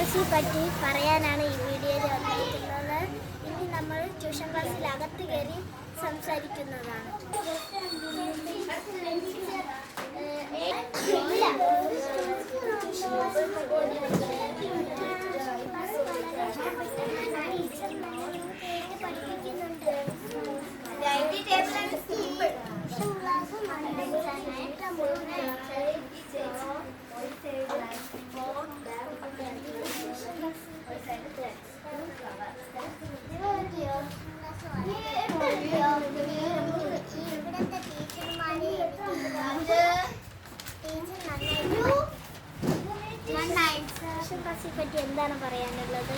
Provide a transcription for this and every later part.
ക്ലാസ്സിനെ പറ്റി പറയാനാണ് ഈ വീഡിയോയിൽ വന്നിരിക്കുന്നത്. ഇനി നമ്മൾ ട്യൂഷൻ ക്ലാസ്സിൽ അകത്ത് കയറി സംസാരിക്കുന്നതാണ്. പറ്റി എന്താണ് പറയാനുള്ളത്?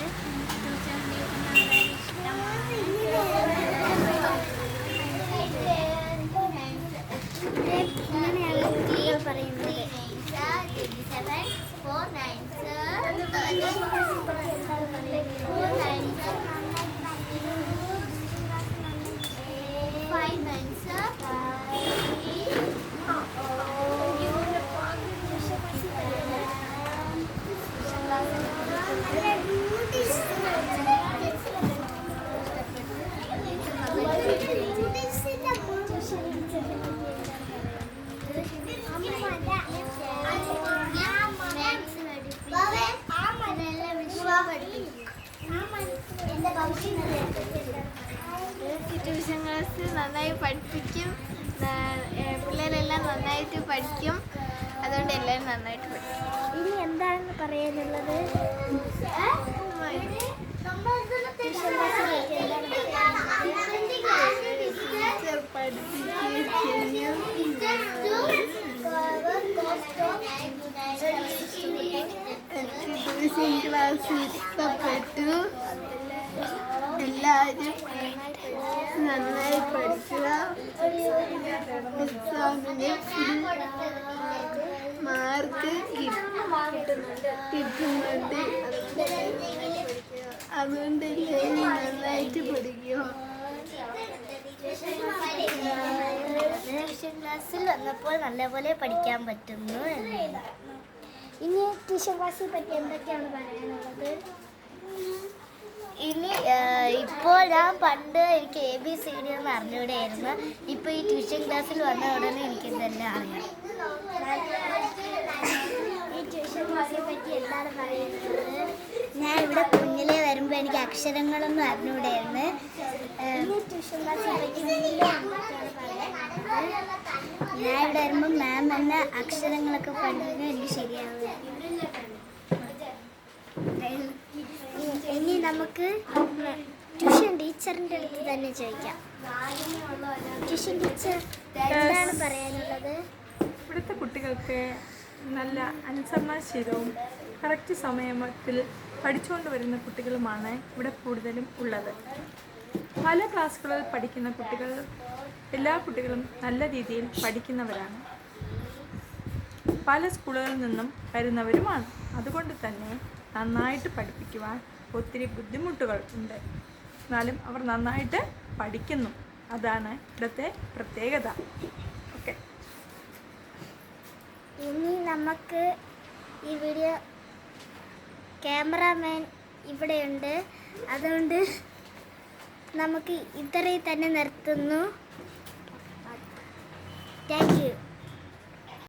ഇങ്ങനെയാണ് കുട്ടികൾ പറയുന്നത്. ട്യൂഷൻ ക്ലാസ് നന്നായി പഠിപ്പിക്കും, പിള്ളേരെല്ലാം നന്നായിട്ട് പഠിക്കും, അതുകൊണ്ട് എല്ലാവരും നന്നായിട്ട് പഠിക്കും. ഇനി എന്താണെന്ന് പറയാനുള്ളത്? ട്യൂഷൻ ക്ലാസ് ഇഷ്ടപ്പെട്ടു. എല്ലാവരും നന്നായി പഠിക്കുക. എക്സാമിന് മാർക്ക് കിട്ടുന്നുണ്ട്. അതുകൊണ്ട് എല്ലാവരും നന്നായിട്ട് പഠിക്കുക. ട്യൂഷൻ ക്ലാസ്സിൽ വന്നപ്പോൾ നല്ലപോലെ പഠിക്കാൻ പറ്റുന്നു എന്നാണ്. ഇനി ട്യൂഷൻ ക്ലാസ്സിനെ പറ്റി എന്തൊക്കെയാണ് പറയാനുള്ളത്? ഇനി ഇപ്പോൾ ഞാൻ പണ്ട് എനിക്ക് ABCD എന്ന് അറിഞ്ഞൂടെയായിരുന്നു. ഇപ്പോൾ ഈ ട്യൂഷൻ ക്ലാസ്സിൽ വന്ന ഉടനെ എനിക്കിതെല്ലാം അറിയാം. ഈ ട്യൂഷൻ ക്ലാസ്സിനെ പറ്റി എന്താണ് പറയുന്നത്? ഞാൻ ഇവിടെ കുഞ്ഞിലേ വരുമ്പോൾ എനിക്ക് അക്ഷരങ്ങളൊന്നും അറിഞ്ഞൂടെയായിരുന്നു. ഈ ട്യൂഷൻ ക്ലാസ്സിനെ പറ്റി ഞാൻ ഇവിടെ വരുമ്പോൾ മാം എന്നെ അക്ഷരങ്ങളൊക്കെ പഠിപ്പിക്കാൻ എനിക്ക് ശരിയാവുക. ഇനി നമുക്ക് ട്യൂഷൻ ടീച്ചറിൻ്റെ അടുത്ത് തന്നെ ചോദിക്കാം. ട്യൂഷൻ ടീച്ചർ എന്താണ് പറയാനുള്ളത്? ഇവിടുത്തെ കുട്ടികൾക്ക് നല്ല അനുസരണാശീലവും കറക്റ്റ് സമയത്തിൽ പഠിച്ചുകൊണ്ട് വരുന്ന കുട്ടികളുമാണ് ഇവിടെ കൂടുതലും ഉള്ളത്. പല ക്ലാസ്സുകളിൽ പഠിക്കുന്ന കുട്ടികൾ, എല്ലാ കുട്ടികളും നല്ല രീതിയിൽ പഠിക്കുന്നവരാണ്. പല സ്കൂളുകളിൽ നിന്നും വരുന്നവരുമാണ്. അതുകൊണ്ട് തന്നെ നന്നായിട്ട് പഠിപ്പിക്കുവാൻ ഒത്തിരി ബുദ്ധിമുട്ടുകൾ ഉണ്ട്. എന്നാലും അവർ നന്നായിട്ട് പഠിക്കുന്നു. അതാണ് ഇവിടുത്തെ പ്രത്യേകത. ഓക്കെ, ഇനി നമുക്ക് ഈ വീഡിയോ ക്യാമറാമാൻ ഇവിടെയുണ്ട്. അതുകൊണ്ട് നമുക്ക് ഇത്രയും തന്നെ നിർത്തുന്നു. Thank you.